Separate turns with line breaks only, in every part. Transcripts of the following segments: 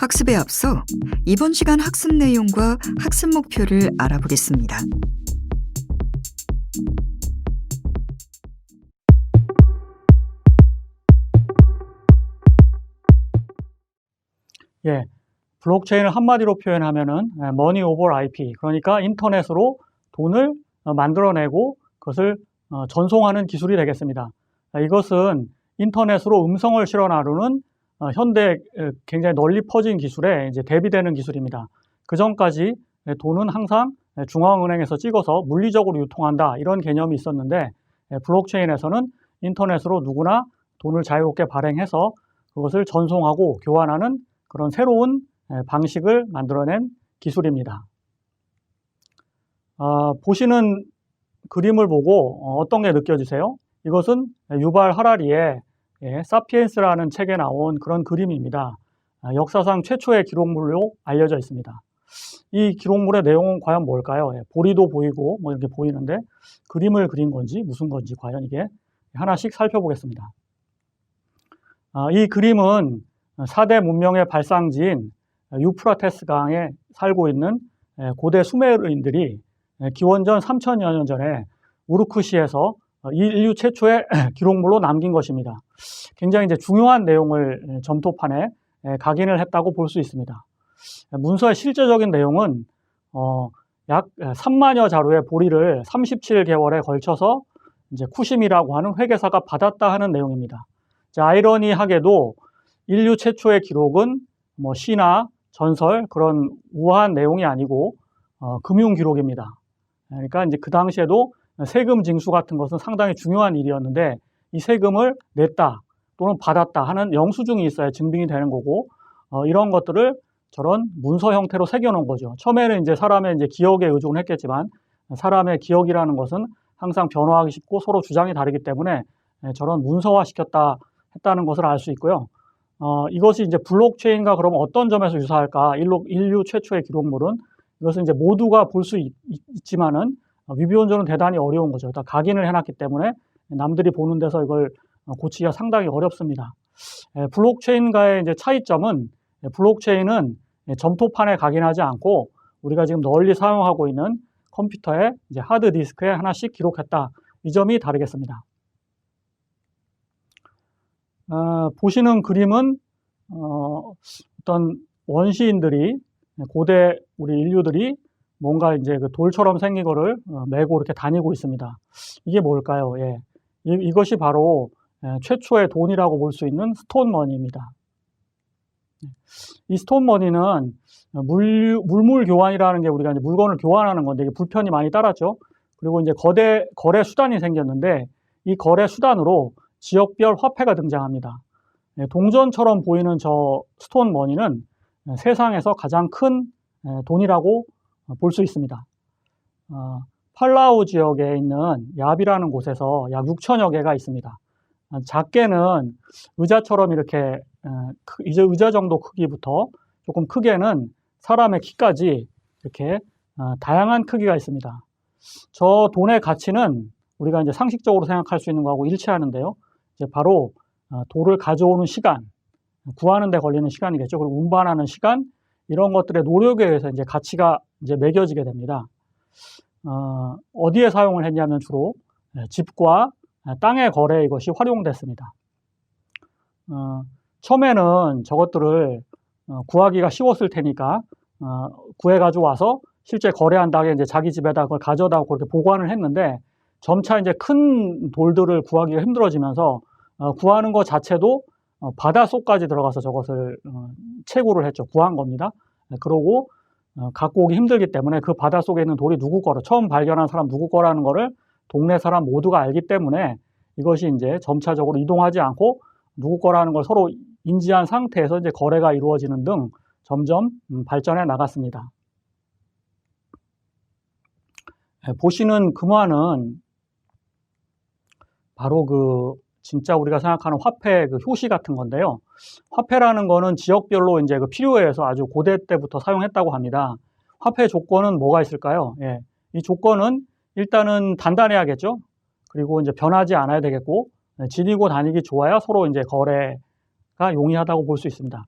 학습에 앞서 이번 시간 학습 내용과 학습 목표를 알아보겠습니다.
예, 블록체인을 한마디로 표현하면은 머니 오버 IP, 그러니까 인터넷으로 돈을 만들어내고 그것을 전송하는 기술이 되겠습니다. 이것은 인터넷으로 음성을 실어 나누는 현대 굉장히 널리 퍼진 기술에 이제 대비되는 기술입니다. 그 전까지 돈은 항상 중앙은행에서 찍어서 물리적으로 유통한다, 이런 개념이 있었는데, 블록체인에서는 인터넷으로 누구나 돈을 자유롭게 발행해서 그것을 전송하고 교환하는 그런 새로운 방식을 만들어낸 기술입니다. 보시는 그림을 보고 어떤 게 느껴지세요? 이것은 유발 하라리의 사피엔스라는 책에 나온 그런 그림입니다. 역사상 최초의 기록물로 알려져 있습니다. 이 기록물의 내용은 과연 뭘까요? 보리도 보이고 뭐 이렇게 보이는데, 그림을 그린 건지 무슨 건지 과연 이게 하나씩 살펴보겠습니다. 이 그림은 4대 문명의 발상지인 유프라테스 강에 살고 있는 고대 수메르인들이 기원전 3000여 년 전에 우르크시에서 인류 최초의 기록물로 남긴 것입니다. 굉장히 이제 중요한 내용을 점토판에 각인을 했다고 볼 수 있습니다. 문서의 실제적인 내용은 약 3만여 자루의 보리를 37개월에 걸쳐서 이제 쿠심이라고 하는 회계사가 받았다 하는 내용입니다. 아이러니하게도 인류 최초의 기록은 뭐 시나 전설, 그런 우아한 내용이 아니고 금융 기록입니다. 그러니까 이제 그 당시에도 세금 징수 같은 것은 상당히 중요한 일이었는데, 이 세금을 냈다 또는 받았다 하는 영수증이 있어야 증빙이 되는 거고, 이런 것들을 저런 문서 형태로 새겨놓은 거죠. 처음에는 이제 사람의 이제 기억에 의존을 했겠지만, 사람의 기억이라는 것은 항상 변화하기 쉽고 서로 주장이 다르기 때문에 저런 문서화 시켰다 했다는 것을 알 수 있고요. 이것이 이제 블록체인과 그러면 어떤 점에서 유사할까? 인류 최초의 기록물은, 이것은 이제 모두가 볼 수 있지만은 위비원조는 대단히 어려운 거죠. 다 각인을 해놨기 때문에 남들이 보는 데서 이걸 고치기가 상당히 어렵습니다. 블록체인과의 이제 차이점은, 블록체인은 점토판에 각인하지 않고 우리가 지금 널리 사용하고 있는 컴퓨터의 이제 하드 디스크에 하나씩 기록했다, 이 점이 다르겠습니다. 보시는 그림은 어떤 원시인들이, 고대 우리 인류들이 뭔가 이제 그 돌처럼 생긴 거를 메고 이렇게 다니고 있습니다. 이게 뭘까요? 이것이 바로 최초의 돈이라고 볼 수 있는 스톤머니입니다. 이 스톤머니는 물물 교환이라는 게, 우리가 이제 물건을 교환하는 건데, 이게 불편이 많이 따랐죠. 그리고 이제 거래 수단이 생겼는데, 이 거래 수단으로 지역별 화폐가 등장합니다. 동전처럼 보이는 저 스톤머니는 세상에서 가장 큰 돈이라고 볼 수 있습니다. 팔라우 지역에 있는 얍이라는 곳에서 약 6천여 개가 있습니다. 작게는 의자처럼 이렇게 이제 의자 정도 크기부터 조금 크게는 사람의 키까지 이렇게 다양한 크기가 있습니다. 저 돈의 가치는 우리가 이제 상식적으로 생각할 수 있는 거하고 일치하는데요. 이제 바로 돌을 가져오는 시간, 구하는 데 걸리는 시간이겠죠. 그리고 운반하는 시간, 이런 것들의 노력에 의해서 이제 가치가 이제 매겨지게 됩니다. 어디에 사용을 했냐면 주로 집과 땅의 거래에 이것이 활용됐습니다. 처음에는 저것들을 구하기가 쉬웠을 테니까 구해가지고 와서 실제 거래한 다음에 이제 자기 집에다 그걸 가져다 그렇게 보관을 했는데, 점차 이제 큰 돌들을 구하기가 힘들어지면서 구하는 것 자체도 바닷속까지 들어가서 저것을 채굴을 했죠. 구한 겁니다. 그러고 갖고 오기 힘들기 때문에 그 바닷속에 있는 돌이 누구 거로, 처음 발견한 사람 누구 거라는 거를 동네 사람 모두가 알기 때문에 이것이 이제 점차적으로 이동하지 않고 누구 거라는 걸 서로 인지한 상태에서 이제 거래가 이루어지는 등 점점 발전해 나갔습니다. 보시는 금화는 바로 그 진짜 우리가 생각하는 화폐 그 효시 같은 건데요. 화폐라는 거는 지역별로 이제 그 필요에 의해서 아주 고대 때부터 사용했다고 합니다. 화폐 조건은 뭐가 있을까요? 이 조건은 일단은 단단해야겠죠. 그리고 이제 변하지 않아야 되겠고, 지니고 다니기 좋아야 서로 이제 거래가 용이하다고 볼 수 있습니다.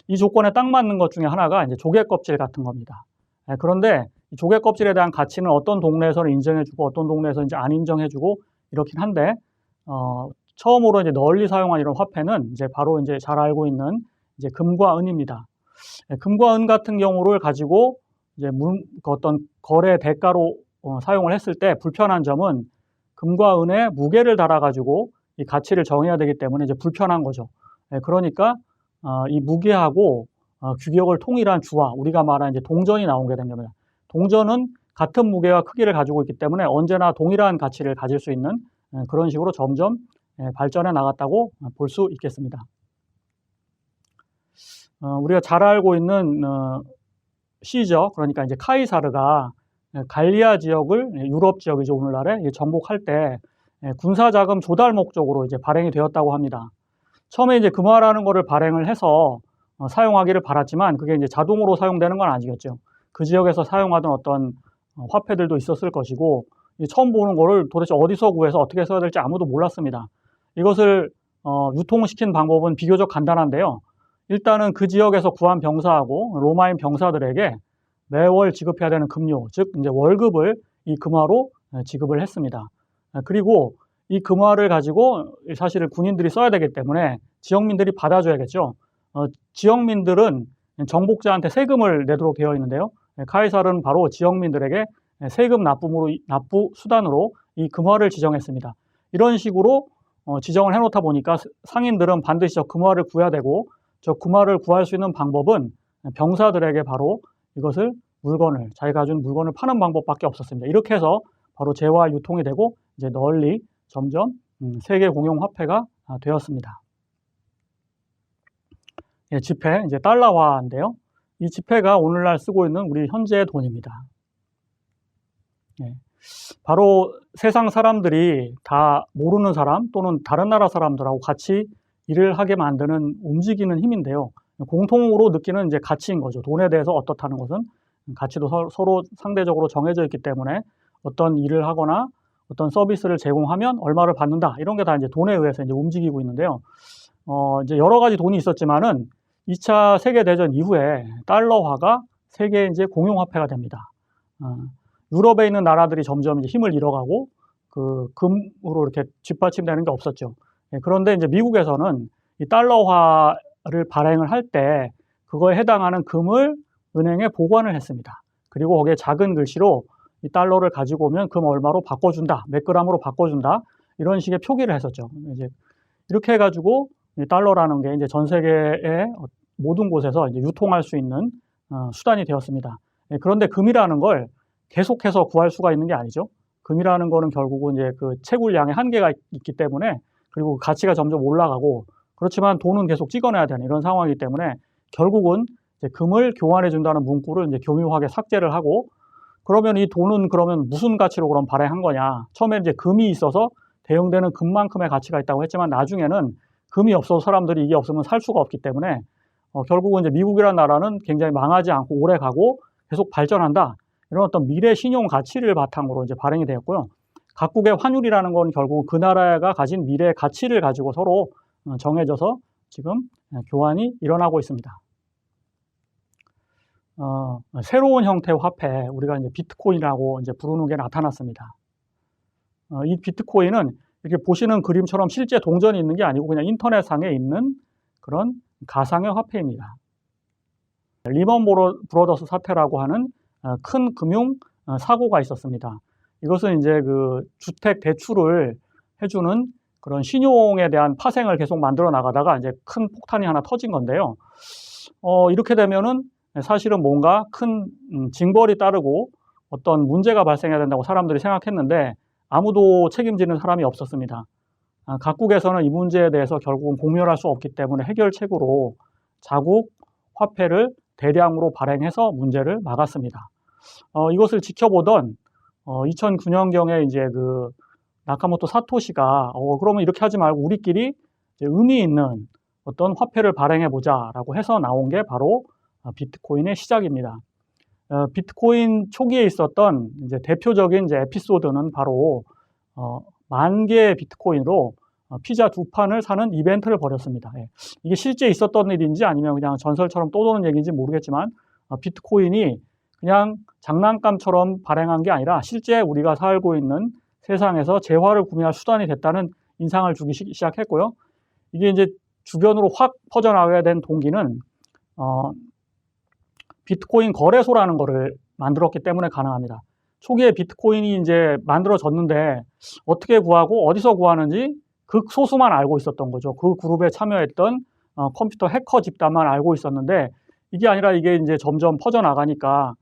이 조건에 딱 맞는 것 중에 하나가 이제 조개 껍질 같은 겁니다. 그런데 이 조개 껍질에 대한 가치는 어떤 동네에서는 인정해주고 어떤 동네에서는 이제 안 인정해주고 이렇긴 한데, 처음으로 이제 널리 사용한 이런 화폐는 이제 바로 이제 잘 알고 있는 이제 금과 은입니다. 금과 은 같은 경우를 가지고 이제 그 어떤 거래 대가로 사용을 했을 때 불편한 점은 금과 은에 무게를 달아가지고 이 가치를 정해야 되기 때문에 이제 불편한 거죠. 그러니까 이 무게하고 규격을 통일한 주화, 우리가 말하는 이제 동전이 나오게 된 겁니다. 동전은 같은 무게와 크기를 가지고 있기 때문에 언제나 동일한 가치를 가질 수 있는 그런 식으로 점점 발전해 나갔다고 볼 수 있겠습니다. 우리가 잘 알고 있는 시저, 그러니까 이제 카이사르가 갈리아 지역을 유럽 지역이죠, 오늘날에 정복할 때 군사 자금 조달 목적으로 이제 발행이 되었다고 합니다. 처음에 이제 금화라는 거를 발행을 해서 사용하기를 바랐지만 그게 이제 자동으로 사용되는 건 아니겠죠. 그 지역에서 사용하던 어떤 화폐들도 있었을 것이고, 처음 보는 거를 도대체 어디서 구해서 어떻게 써야 될지 아무도 몰랐습니다. 이것을 유통시킨 방법은 비교적 간단한데요. 일단은 그 지역에서 구한 병사하고 로마인 병사들에게 매월 지급해야 되는 금료, 즉 이제 월급을 이 금화로 지급을 했습니다. 그리고 이 금화를 가지고 사실 군인들이 써야 되기 때문에 지역민들이 받아줘야겠죠. 지역민들은 정복자한테 세금을 내도록 되어 있는데요. 카이사르는 바로 지역민들에게 세금 납부 수단으로 이 금화를 지정했습니다. 이런 식으로 지정을 해놓다 보니까 상인들은 반드시 저 금화를 구해야 되고, 저 금화를 구할 수 있는 방법은 병사들에게 바로 이것을 자기가 가진 물건을 파는 방법밖에 없었습니다. 이렇게 해서 바로 재화 유통이 되고 이제 널리 점점 세계 공용 화폐가 되었습니다. 지폐, 이제 달러화인데요. 이 지폐가 오늘날 쓰고 있는 우리 현재의 돈입니다. 바로 세상 사람들이 다 모르는 사람 또는 다른 나라 사람들하고 같이 일을 하게 만드는 움직이는 힘인데요. 공통으로 느끼는 이제 가치인 거죠. 돈에 대해서 어떻다는 것은 가치도 서로 상대적으로 정해져 있기 때문에 어떤 일을 하거나 어떤 서비스를 제공하면 얼마를 받는다, 이런 게 다 이제 돈에 의해서 이제 움직이고 있는데요. 이제 여러 가지 돈이 있었지만은 2차 세계대전 이후에 달러화가 세계 이제 공용화폐가 됩니다. 유럽에 있는 나라들이 점점 이제 힘을 잃어가고 그 금으로 이렇게 뒷받침되는 게 없었죠. 그런데 이제 미국에서는 이 달러화를 발행을 할 때 그거에 해당하는 금을 은행에 보관을 했습니다. 그리고 거기에 작은 글씨로 이 달러를 가지고 오면 금 얼마로 바꿔준다, 몇 그램으로 바꿔준다, 이런 식의 표기를 했었죠. 이제 이렇게 해가지고 이 달러라는 게 이제 전 세계의 모든 곳에서 이제 유통할 수 있는 수단이 되었습니다. 그런데 금이라는 걸 계속해서 구할 수가 있는 게 아니죠. 금이라는 거는 결국은 이제 그 채굴량의 한계가 있기 때문에, 그리고 가치가 점점 올라가고, 그렇지만 돈은 계속 찍어내야 되는 이런 상황이기 때문에 결국은 이제 금을 교환해 준다는 문구를 이제 교묘하게 삭제를 하고, 그러면 이 돈은 그러면 무슨 가치로 그럼 발행한 거냐? 처음에 이제 금이 있어서 대용되는 금만큼의 가치가 있다고 했지만 나중에는 금이 없어서 사람들이 이게 없으면 살 수가 없기 때문에 결국은 이제 미국이라는 나라는 굉장히 망하지 않고 오래 가고 계속 발전한다, 이런 어떤 미래 신용 가치를 바탕으로 이제 발행이 되었고요. 각국의 환율이라는 건 결국 그 나라가 가진 미래 가치를 가지고 서로 정해져서 지금 교환이 일어나고 있습니다. 새로운 형태의 화폐, 우리가 이제 비트코인이라고 이제 부르는 게 나타났습니다. 이 비트코인은 이렇게 보시는 그림처럼 실제 동전이 있는 게 아니고 그냥 인터넷상에 있는 그런 가상의 화폐입니다. 리먼 브로더스 사태라고 하는 큰 금융 사고가 있었습니다. 이것은 이제 그 주택 대출을 해주는 그런 신용에 대한 파생을 계속 만들어 나가다가 이제 큰 폭탄이 하나 터진 건데요. 이렇게 되면은 사실은 뭔가 큰 징벌이 따르고 어떤 문제가 발생해야 된다고 사람들이 생각했는데 아무도 책임지는 사람이 없었습니다. 각국에서는 이 문제에 대해서 결국은 공멸할 수 없기 때문에 해결책으로 자국 화폐를 대량으로 발행해서 문제를 막았습니다. 이것을 지켜보던 2009년경에 이제 그 나카모토 사토시가 그러면 이렇게 하지 말고 우리끼리 이제 의미 있는 어떤 화폐를 발행해 보자라고 해서 나온 게 바로 비트코인의 시작입니다. 비트코인 초기에 있었던 이제 대표적인 이제 에피소드는 바로 10,000개의 비트코인으로 피자 2판을 사는 이벤트를 벌였습니다. 예. 이게 실제 있었던 일인지 아니면 그냥 전설처럼 떠도는 얘기인지 모르겠지만 비트코인이 그냥 장난감처럼 발행한 게 아니라 실제 우리가 살고 있는 세상에서 재화를 구매할 수단이 됐다는 인상을 주기 시작했고요. 이게 이제 주변으로 확 퍼져나가게 된 동기는 비트코인 거래소라는 거를 만들었기 때문에 가능합니다. 초기에 비트코인이 이제 만들어졌는데 어떻게 구하고 어디서 구하는지 극소수만 알고 있었던 거죠. 그 그룹에 참여했던 컴퓨터 해커 집단만 알고 있었는데 이게 아니라 이게 이제 점점 퍼져나가니까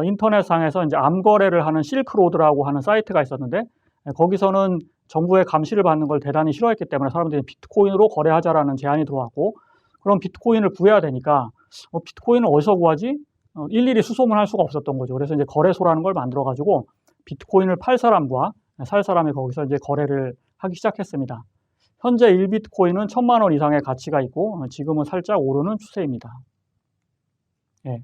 인터넷상에서 이제 암거래를 하는 실크로드라고 하는 사이트가 있었는데 거기서는 정부의 감시를 받는 걸 대단히 싫어했기 때문에 사람들이 비트코인으로 거래하자라는 제안이 들어왔고 그럼 비트코인을 구해야 되니까 비트코인을 어디서 구하지? 일일이 수소문할 수가 없었던 거죠. 그래서 이제 거래소라는 걸 만들어 가지고 비트코인을 팔 사람과 살 사람이 거기서 이제 거래를 하기 시작했습니다. 현재 1비트코인은 1,000만 원 이상의 가치가 있고 지금은 살짝 오르는 추세입니다. 예.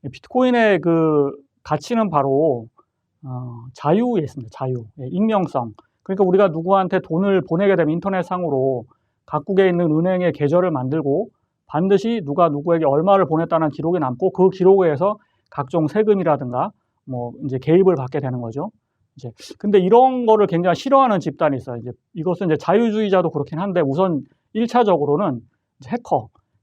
비트코인의 그 가치는 바로 자유에 있습니다. 자유, 예, 익명성. 그러니까 우리가 누구한테 돈을 보내게 되면 인터넷상으로 각국에 있는 은행의 계좌를 만들고 반드시 누가 누구에게 얼마를 보냈다는 기록이 남고 그 기록에 의해서 각종 세금이라든가 뭐 이제 개입을 받게 되는 거죠. 이제 근데 이런 거를 굉장히 싫어하는 집단이 있어요. 이제 이것은 이제 자유주의자도 그렇긴 한데 우선 1차적으로는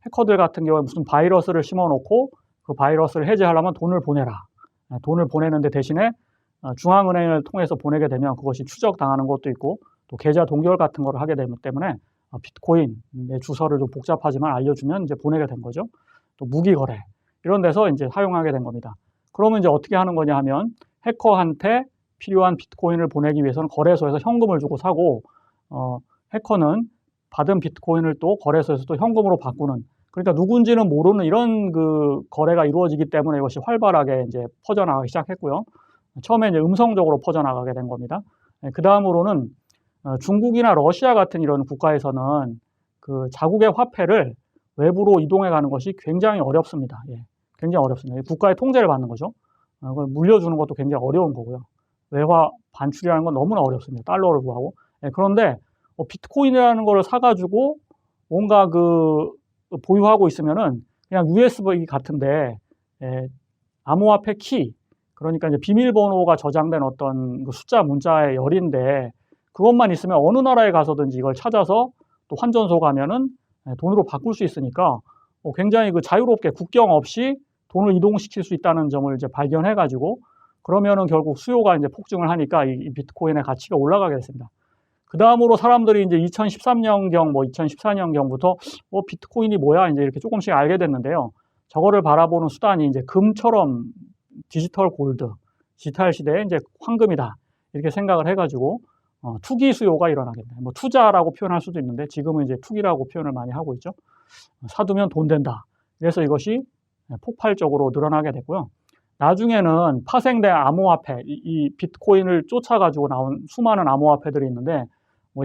해커들 같은 경우에 무슨 바이러스를 심어 놓고 그 바이러스를 해제하려면 돈을 보내라. 돈을 보내는데 대신에 중앙은행을 통해서 보내게 되면 그것이 추적당하는 것도 있고 또 계좌 동결 같은 거를 하게 되기 때문에 비트코인 내 주소를 좀 복잡하지만 알려주면 이제 보내게 된 거죠. 또 무기 거래 이런 데서 이제 사용하게 된 겁니다. 그러면 이제 어떻게 하는 거냐 하면 해커한테 필요한 비트코인을 보내기 위해서는 거래소에서 현금을 주고 사고 해커는 받은 비트코인을 또 거래소에서 또 현금으로 바꾸는 그러니까 누군지는 모르는 이런 그 거래가 이루어지기 때문에 이것이 활발하게 이제 퍼져나가기 시작했고요. 처음에 이제 음성적으로 퍼져나가게 된 겁니다. 그 다음으로는 중국이나 러시아 같은 이런 국가에서는 그 자국의 화폐를 외부로 이동해 가는 것이 굉장히 어렵습니다. 예, 굉장히 어렵습니다. 국가의 통제를 받는 거죠. 그걸 물려주는 것도 굉장히 어려운 거고요. 외화 반출이라는 건 너무나 어렵습니다. 달러를 구하고. 예, 그런데 비트코인이라는 걸 사가지고 뭔가 그 보유하고 있으면은 그냥 USB 같은데 암호화폐 키 그러니까 이제 비밀번호가 저장된 어떤 그 숫자 문자의 열인데 그것만 있으면 어느 나라에 가서든지 이걸 찾아서 또 환전소 가면은 돈으로 바꿀 수 있으니까 굉장히 그 자유롭게 국경 없이 돈을 이동시킬 수 있다는 점을 이제 발견해 가지고 그러면은 결국 수요가 이제 폭증을 하니까 이 비트코인의 가치가 올라가게 됐습니다. 그 다음으로 사람들이 이제 2013년경, 2014년경부터 비트코인이 뭐야 이제 이렇게 조금씩 알게 됐는데요. 저거를 바라보는 수단이 이제 금처럼 디지털 골드, 디지털 시대에 이제 황금이다 이렇게 생각을 해가지고 투기 수요가 일어나게 됩니다. 뭐 투자라고 표현할 수도 있는데 지금은 이제 투기라고 표현을 많이 하고 있죠. 사두면 돈 된다. 그래서 이것이 폭발적으로 늘어나게 됐고요. 나중에는 파생된 암호화폐, 이 비트코인을 쫓아가지고 나온 수많은 암호화폐들이 있는데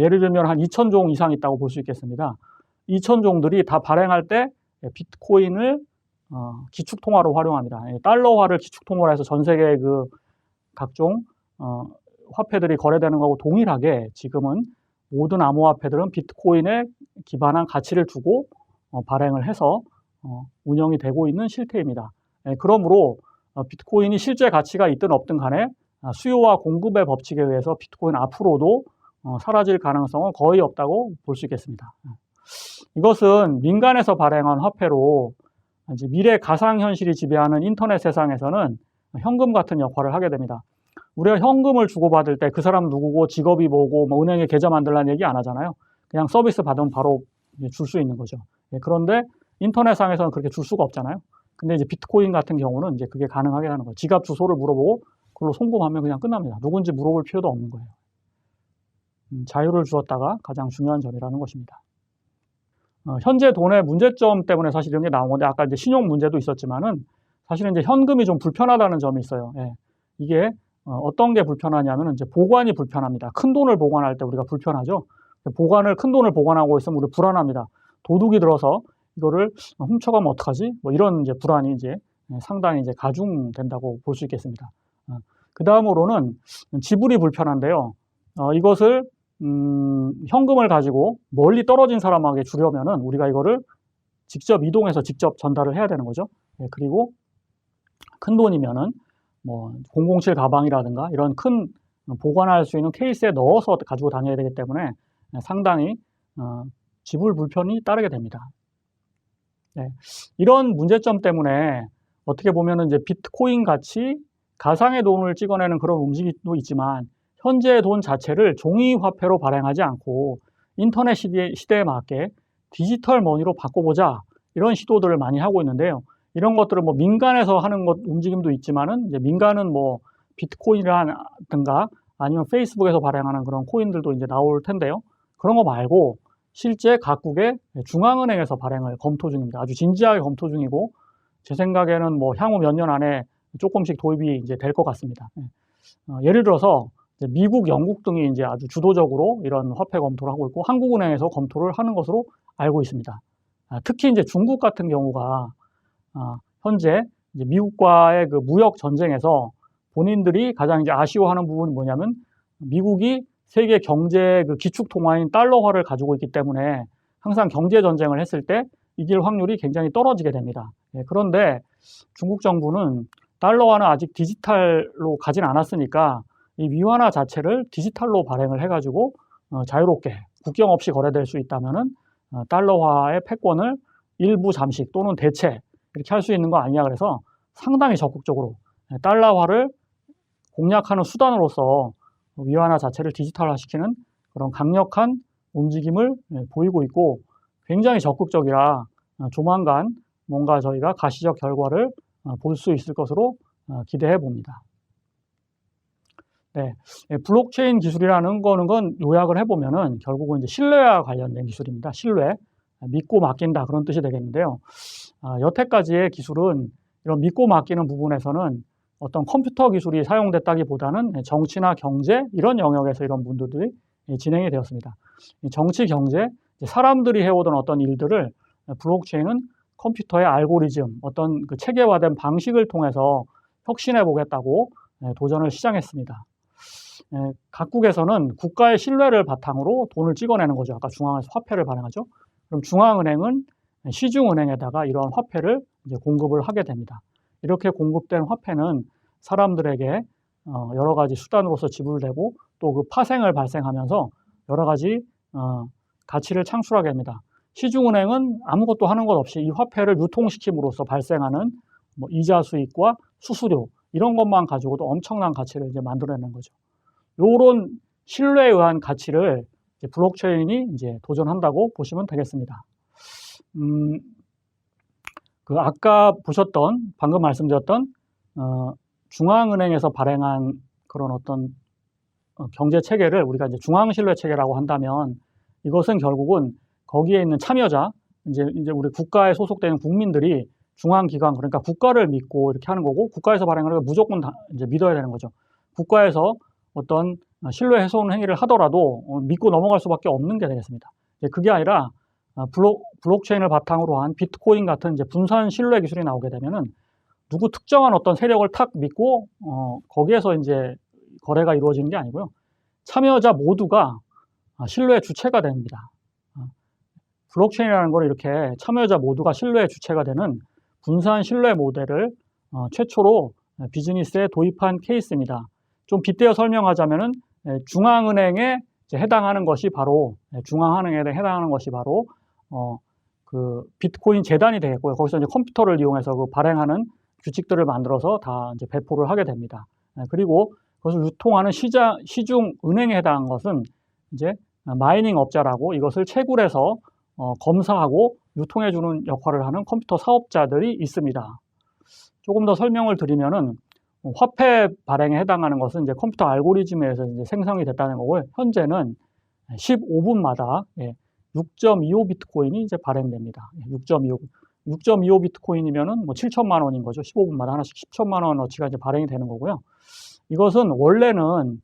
예를 들면 한 2,000종 이상 있다고 볼 수 있겠습니다. 2,000종들이 다 발행할 때 비트코인을 기축통화로 활용합니다. 달러화를 기축통화로 해서 전 세계 그 각종 화폐들이 거래되는 거하고 동일하게 지금은 모든 암호화폐들은 비트코인에 기반한 가치를 두고 발행을 해서 운영이 되고 있는 실태입니다. 그러므로 비트코인이 실제 가치가 있든 없든 간에 수요와 공급의 법칙에 의해서 비트코인 앞으로도 사라질 가능성은 거의 없다고 볼 수 있겠습니다. 이것은 민간에서 발행한 화폐로 이제 미래 가상현실이 지배하는 인터넷 세상에서는 현금 같은 역할을 하게 됩니다. 우리가 현금을 주고받을 때 그 사람 누구고 직업이 뭐고 뭐 은행에 계좌 만들라는 얘기 안 하잖아요. 그냥 서비스 받으면 바로 줄 수 있는 거죠. 그런데 인터넷상에서는 그렇게 줄 수가 없잖아요. 근데 이제 비트코인 같은 경우는 이제 그게 가능하게 하는 거예요. 지갑 주소를 물어보고 그걸로 송금하면 그냥 끝납니다. 누군지 물어볼 필요도 없는 거예요. 자유를 주었다가 가장 중요한 점이라는 것입니다. 현재 돈의 문제점 때문에 사실 이런 게 나온 건데 아까 이제 신용 문제도 있었지만은 사실은 이제 현금이 좀 불편하다는 점이 있어요. 이게 어떤 게 불편하냐면 이제 보관이 불편합니다. 큰 돈을 보관할 때 우리가 불편하죠. 큰 돈을 보관하고 있으면 우리 불안합니다. 도둑이 들어서 이거를 훔쳐가면 어떡하지? 뭐 이런 이제 불안이 이제 상당히 이제 가중된다고 볼 수 있겠습니다. 그 다음으로는 지불이 불편한데요. 이것을 현금을 가지고 멀리 떨어진 사람에게 주려면은 우리가 이거를 직접 이동해서 직접 전달을 해야 되는 거죠. 예, 그리고 큰 돈이면은 뭐 007 가방이라든가 이런 큰 보관할 수 있는 케이스에 넣어서 가지고 다녀야 되기 때문에 상당히 지불 불편이 따르게 됩니다. 네, 이런 문제점 때문에 어떻게 보면은 이제 비트코인 같이 가상의 돈을 찍어내는 그런 움직임도 있지만 현재의 돈 자체를 종이 화폐로 발행하지 않고 인터넷 시대에 맞게 디지털 머니로 바꿔보자 이런 시도들을 많이 하고 있는데요. 이런 것들을 뭐 민간에서 하는 것 움직임도 있지만은 이제 민간은 뭐 비트코인이라든가 아니면 페이스북에서 발행하는 그런 코인들도 이제 나올 텐데요. 그런 거 말고 실제 각국의 중앙은행에서 발행을 검토 중입니다. 아주 진지하게 검토 중이고 제 생각에는 뭐 향후 몇 년 안에 조금씩 도입이 이제 될 것 같습니다. 예를 들어서 미국, 영국 등이 이제 아주 주도적으로 이런 화폐 검토를 하고 있고 한국은행에서 검토를 하는 것으로 알고 있습니다. 특히 이제 중국 같은 경우가 현재 이제 미국과의 그 무역 전쟁에서 본인들이 가장 이제 아쉬워하는 부분이 뭐냐면 미국이 세계 경제 그 기축 통화인 달러화를 가지고 있기 때문에 항상 경제 전쟁을 했을 때 이길 확률이 굉장히 떨어지게 됩니다. 그런데 중국 정부는 달러화는 아직 디지털로 가진 않았으니까 이 위안화 자체를 디지털로 발행을 해가지고 자유롭게 국경 없이 거래될 수 있다면은 달러화의 패권을 일부 잠식 또는 대체 이렇게 할 수 있는 거 아니냐 그래서 상당히 적극적으로 달러화를 공략하는 수단으로서 위안화 자체를 디지털화시키는 그런 강력한 움직임을 보이고 있고 굉장히 적극적이라 조만간 뭔가 저희가 가시적 결과를 볼 수 있을 것으로 기대해 봅니다. 네, 블록체인 기술이라는 건 요약을 해보면은 결국은 이제 신뢰와 관련된 기술입니다. 신뢰, 믿고 맡긴다 그런 뜻이 되겠는데요. 여태까지의 기술은 이런 믿고 맡기는 부분에서는 어떤 컴퓨터 기술이 사용됐다기보다는 정치나 경제 이런 영역에서 이런 분들이 진행이 되었습니다. 정치, 경제, 사람들이 해오던 어떤 일들을 블록체인은 컴퓨터의 알고리즘, 어떤 그 체계화된 방식을 통해서 혁신해 보겠다고 도전을 시작했습니다. 각국에서는 국가의 신뢰를 바탕으로 돈을 찍어내는 거죠. 아까 중앙에서 화폐를 발행하죠. 그럼 중앙은행은 시중은행에다가 이런 화폐를 이제 공급을 하게 됩니다. 이렇게 공급된 화폐는 사람들에게 여러 가지 수단으로서 지불되고 또 그 파생을 발생하면서 여러 가지 가치를 창출하게 됩니다. 시중은행은 아무것도 하는 것 없이 이 화폐를 유통시킴으로써 발생하는 뭐 이자 수익과 수수료 이런 것만 가지고도 엄청난 가치를 이제 만들어내는 거죠. 요런 신뢰에 의한 가치를 이제 블록체인이 이제 도전한다고 보시면 되겠습니다. 그 아까 보셨던 방금 말씀드렸던 중앙은행에서 발행한 그런 어떤 경제 체계를 우리가 이제 중앙 신뢰 체계라고 한다면 이것은 결국은 거기에 있는 참여자 이제 우리 국가에 소속되는 국민들이 중앙기관 그러니까 국가를 믿고 이렇게 하는 거고 국가에서 발행하는 걸 무조건 다 이제 믿어야 되는 거죠. 국가에서 어떤 신뢰 훼손 행위를 하더라도 믿고 넘어갈 수밖에 없는 게 되겠습니다. 그게 아니라 블록체인을 바탕으로 한 비트코인 같은 이제 분산 신뢰 기술이 나오게 되면은 누구 특정한 어떤 세력을 탁 믿고 거기에서 이제 거래가 이루어지는 게 아니고요. 참여자 모두가 신뢰의 주체가 됩니다. 블록체인이라는 걸 이렇게 참여자 모두가 신뢰의 주체가 되는 분산 신뢰 모델을 최초로 비즈니스에 도입한 케이스입니다. 좀 빗대어 설명하자면은 중앙은행에 해당하는 것이 바로 중앙은행에 해당하는 것이 바로 그 비트코인 재단이 되겠고요. 거기서 이제 컴퓨터를 이용해서 그 발행하는 규칙들을 만들어서 다 이제 배포를 하게 됩니다. 그리고 그것을 유통하는 시중 은행에 해당한 것은 이제 마이닝 업자라고 이것을 채굴해서 검사하고 유통해주는 역할을 하는 컴퓨터 사업자들이 있습니다. 조금 더 설명을 드리면은 화폐 발행에 해당하는 것은 이제 컴퓨터 알고리즘에 의해서 이제 생성이 됐다는 거고요. 현재는 15분마다 6.25 비트코인이 이제 발행됩니다. 6.25 비트코인이면은 뭐 7천만 원인 거죠. 15분마다 하나씩 10천만 원어치가 이제 발행이 되는 거고요. 이것은 원래는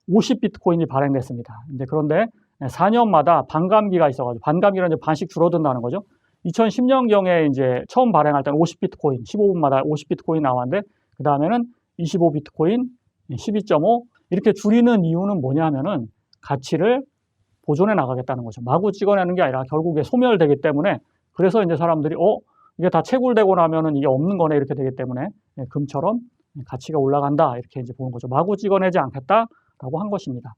50 비트코인이 발행됐습니다. 이제 그런데 4년마다 반감기가 있어가지고 반감기는 이제 반씩 줄어든다는 거죠. 2010년경에 이제 처음 발행할 때는 50 비트코인, 15분마다 50 비트코인 나왔는데 그 다음에는 25 비트코인, 12.5 이렇게 줄이는 이유는 뭐냐 하면은 가치를 보존해 나가겠다는 거죠. 마구 찍어내는 게 아니라 결국에 소멸되기 때문에 그래서 이제 사람들이 이게 다 채굴되고 나면은 이게 없는 거네 이렇게 되기 때문에 금처럼 가치가 올라간다 이렇게 이제 보는 거죠. 마구 찍어내지 않겠다라고 한 것입니다.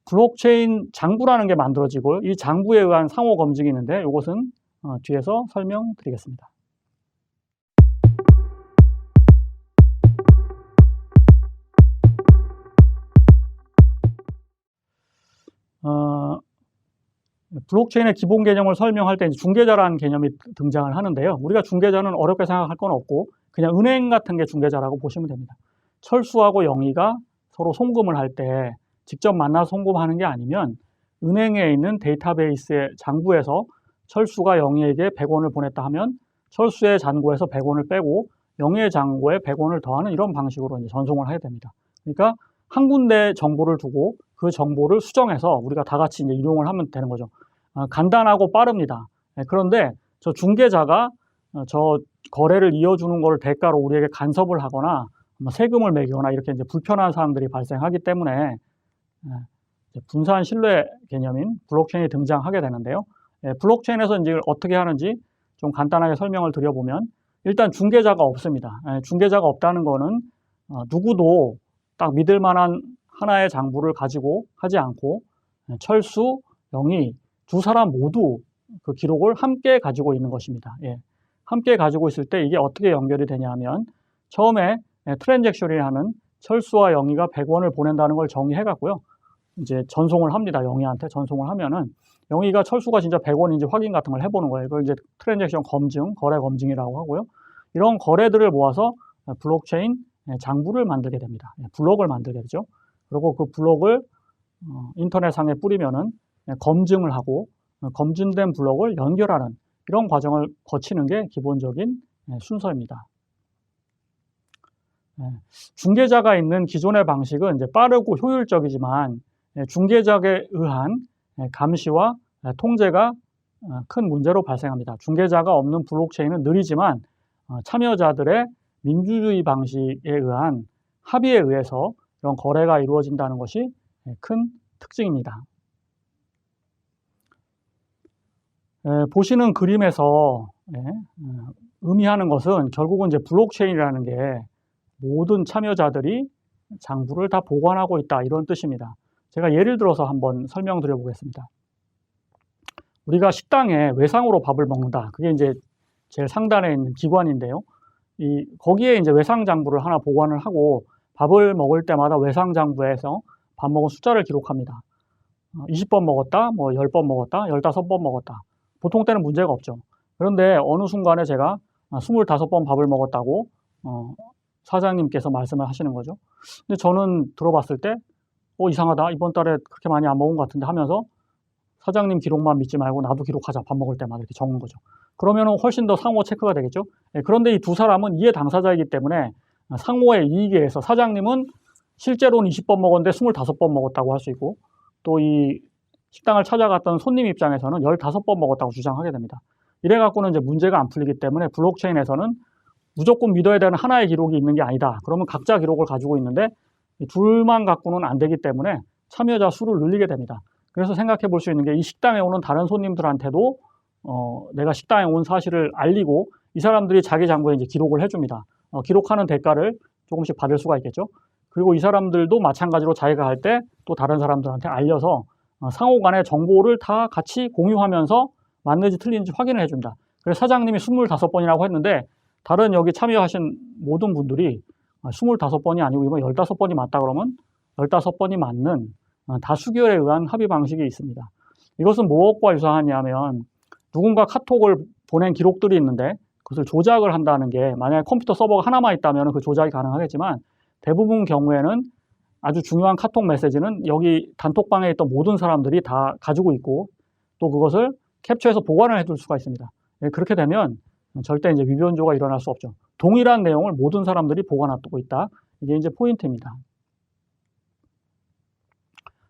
블록체인 장부라는 게 만들어지고 이 장부에 의한 상호 검증이 있는데 이것은 뒤에서 설명드리겠습니다. 블록체인의 기본 개념을 설명할 때 중개자라는 개념이 등장을 하는데요. 우리가 중개자는 어렵게 생각할 건 없고 그냥 은행 같은 게 중개자라고 보시면 됩니다. 철수하고 영희가 서로 송금을 할 때 직접 만나서 송금하는 게 아니면 은행에 있는 데이터베이스의 장부에서 철수가 영희에게 100원을 보냈다 하면 철수의 잔고에서 100원을 빼고 영희의 잔고에 100원을 더하는 이런 방식으로 이제 전송을 해야 됩니다. 그러니까 한 군데 정보를 두고 그 정보를 수정해서 우리가 다 같이 이제 이용을 하면 되는 거죠. 간단하고 빠릅니다. 그런데 저 중개자가 저 거래를 이어주는 것을 대가로 우리에게 간섭을 하거나 세금을 매기거나 이렇게 이제 불편한 사항들이 발생하기 때문에 분산 신뢰 개념인 블록체인이 등장하게 되는데요. 블록체인에서 이제 어떻게 하는지 좀 간단하게 설명을 드려보면 일단 중개자가 없습니다. 중개자가 없다는 거는 누구도 딱 믿을 만한 하나의 장부를 가지고 하지 않고 철수, 영희 두 사람 모두 그 기록을 함께 가지고 있는 것입니다. 함께 가지고 있을 때 이게 어떻게 연결이 되냐 하면 처음에 트랜잭션이라는 철수와 영희가 100원을 보낸다는 걸 정의해 갖고요. 이제 전송을 합니다. 영희한테 전송을 하면은 영희가 철수가 진짜 100원인지 확인 같은 걸 해보는 거예요. 이걸 이제 트랜잭션 검증, 거래 검증이라고 하고요. 이런 거래들을 모아서 블록체인 장부를 만들게 됩니다. 블록을 만들게 되죠. 그리고 그 블록을 인터넷상에 뿌리면은 검증을 하고 검증된 블록을 연결하는 이런 과정을 거치는 게 기본적인 순서입니다. 중개자가 있는 기존의 방식은 이제 빠르고 효율적이지만 중개자에 의한 감시와 통제가 큰 문제로 발생합니다. 중개자가 없는 블록체인은 느리지만 참여자들의 민주주의 방식에 의한 합의에 의해서 이런 거래가 이루어진다는 것이 큰 특징입니다. 보시는 그림에서 의미하는 것은 결국은 이제 블록체인이라는 게 모든 참여자들이 장부를 다 보관하고 있다 이런 뜻입니다. 제가 예를 들어서 한번 설명드려 보겠습니다. 우리가 식당에 외상으로 밥을 먹는다. 그게 이제 제일 상단에 있는 기관인데요. 거기에 이제 외상 장부를 하나 보관을 하고 밥을 먹을 때마다 외상 장부에서 밥 먹은 숫자를 기록합니다. 20번 먹었다, 뭐 10번 먹었다, 15번 먹었다. 보통 때는 문제가 없죠. 그런데 어느 순간에 제가 25번 밥을 먹었다고 사장님께서 말씀을 하시는 거죠. 근데 저는 들어봤을 때 이상하다. 이번 달에 그렇게 많이 안 먹은 것 같은데 하면서 사장님 기록만 믿지 말고 나도 기록하자. 밥 먹을 때마다 이렇게 적는 거죠. 그러면 훨씬 더 상호 체크가 되겠죠. 그런데 이 두 사람은 이해 당사자이기 때문에 상호의 이익에 의해서 사장님은 실제로는 20번 먹었는데 25번 먹었다고 할 수 있고 또 이 식당을 찾아갔던 손님 입장에서는 15번 먹었다고 주장하게 됩니다. 이래 갖고는 이제 문제가 안 풀리기 때문에 블록체인에서는 무조건 믿어야 되는 하나의 기록이 있는 게 아니다. 그러면 각자 기록을 가지고 있는데 둘만 갖고는 안 되기 때문에 참여자 수를 늘리게 됩니다. 그래서 생각해 볼 수 있는 게 이 식당에 오는 다른 손님들한테도 내가 식당에 온 사실을 알리고 이 사람들이 자기 장부에 이제 기록을 해줍니다. 기록하는 대가를 조금씩 받을 수가 있겠죠. 그리고 이 사람들도 마찬가지로 자기가 할 때 또 다른 사람들한테 알려서 상호 간의 정보를 다 같이 공유하면서 맞는지 틀린지 확인을 해줍니다. 그래서 사장님이 25번이라고 했는데 다른 여기 참여하신 모든 분들이 25번이 아니고 이번 15번이 맞다 그러면 15번이 맞는 다수결에 의한 합의 방식이 있습니다. 이것은 무엇과 유사하냐면 누군가 카톡을 보낸 기록들이 있는데 그것을 조작을 한다는 게 만약에 컴퓨터 서버가 하나만 있다면 그 조작이 가능하겠지만 대부분 경우에는 아주 중요한 카톡 메시지는 여기 단톡방에 있던 모든 사람들이 다 가지고 있고 또 그것을 캡처해서 보관을 해둘 수가 있습니다. 그렇게 되면 절대 이제 위변조가 일어날 수 없죠. 동일한 내용을 모든 사람들이 보관하고 있다. 이게 이제 포인트입니다.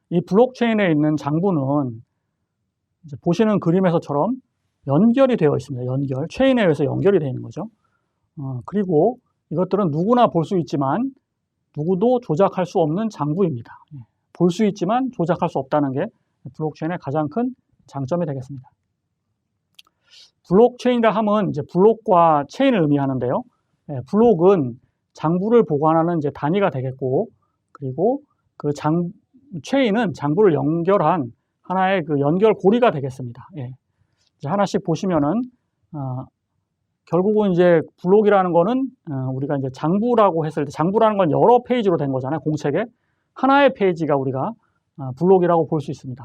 이 블록체인에 있는 장부는 이제 보시는 그림에서처럼 연결이 되어 있습니다. 연결. 체인에 의해서 연결이 되어 있는 거죠. 그리고 이것들은 누구나 볼 수 있지만 누구도 조작할 수 없는 장부입니다. 볼 수 있지만 조작할 수 없다는 게 블록체인의 가장 큰 장점이 되겠습니다. 블록체인이라 하면 이제 블록과 체인을 의미하는데요. 블록은 장부를 보관하는 이제 단위가 되겠고, 그리고 그 체인은 장부를 연결한 하나의 그 연결 고리가 되겠습니다. 이제 하나씩 보시면은 결국은 이제 블록이라는 거는 우리가 이제 장부라고 했을 때, 장부라는 건 여러 페이지로 된 거잖아요. 공책에 하나의 페이지가 우리가 블록이라고 볼 수 있습니다.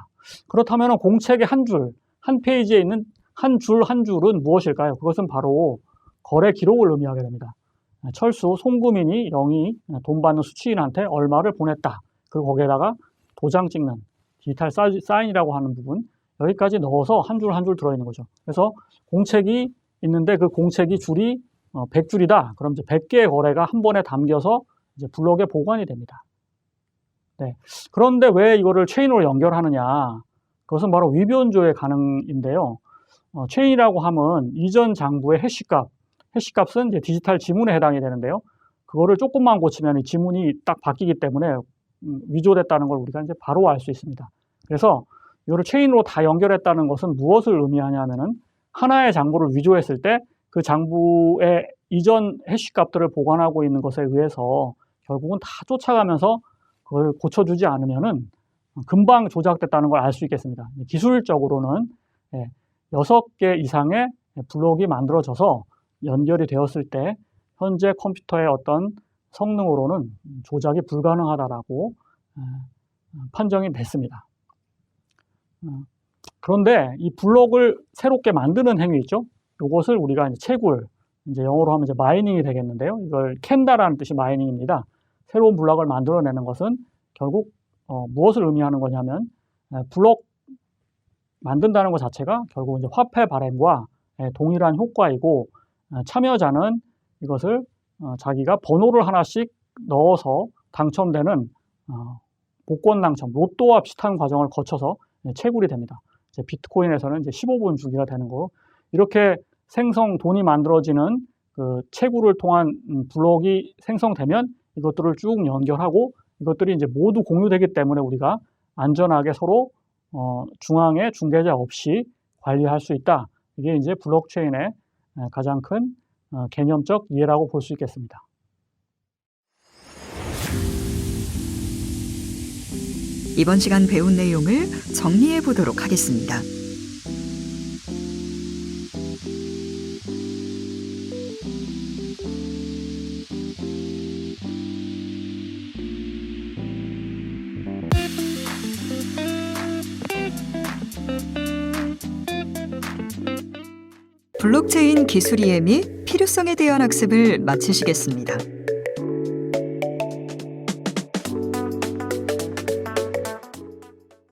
그렇다면 공책의 한 페이지에 있는 한 줄은 무엇일까요? 그것은 바로 거래 기록을 의미하게 됩니다. 철수, 송금인이 영이 돈 받는 수취인한테 얼마를 보냈다. 그리고 거기에다가 도장 찍는 디지털 사인이라고 하는 부분, 여기까지 넣어서 한 줄 한 줄 들어있는 거죠. 그래서 공책이 있는데 그 공책이 줄이 100줄이다. 그럼 이제 100개의 거래가 한 번에 담겨서 이제 블록에 보관이 됩니다. 네. 그런데 왜 이거를 체인으로 연결하느냐? 그것은 바로 위변조의 가능인데요. 체인이라고 하면 이전 장부의 해시값은 이제 디지털 지문에 해당이 되는데요. 그거를 조금만 고치면 이 지문이 딱 바뀌기 때문에 위조됐다는 걸 우리가 이제 바로 알 수 있습니다. 그래서 이거를 체인으로 다 연결했다는 것은 무엇을 의미하냐면은 하나의 장부를 위조했을 때 그 장부의 이전 해시값들을 보관하고 있는 것에 의해서 결국은 다 쫓아가면서 그걸 고쳐주지 않으면은 금방 조작됐다는 걸 알 수 있겠습니다. 기술적으로는 6개 이상의 블록이 만들어져서 연결이 되었을 때 현재 컴퓨터의 어떤 성능으로는 조작이 불가능하다라고 판정이 됐습니다. 그런데 이 블록을 새롭게 만드는 행위 있죠? 이것을 우리가 이제 채굴, 이제 영어로 하면 이제 마이닝이 되겠는데요. 이걸 캔다라는 뜻이 마이닝입니다. 새로운 블록을 만들어내는 것은 결국 무엇을 의미하는 거냐면 블록 만든다는 것 자체가 결국 이제 화폐 발행과 동일한 효과이고, 참여자는 이것을 자기가 번호를 하나씩 넣어서 당첨되는 복권 당첨, 로또와 비슷한 과정을 거쳐서 채굴이 됩니다. 이제 비트코인에서는 이제 15분 주기가 되는 거, 이렇게 돈이 만들어지는 그 채굴을 통한 블록이 생성되면 이것들을 쭉 연결하고 이것들이 이제 모두 공유되기 때문에 우리가 안전하게 서로 중앙에 중개자 없이 관리할 수 있다. 이게 이제 블록체인의 가장 큰 개념적 이해라고 볼 수 있겠습니다.
이번 시간 배운 내용을 정리해 보도록 하겠습니다. 블록체인 기술 이해 및 필요성에 대한 학습을 마치시겠습니다.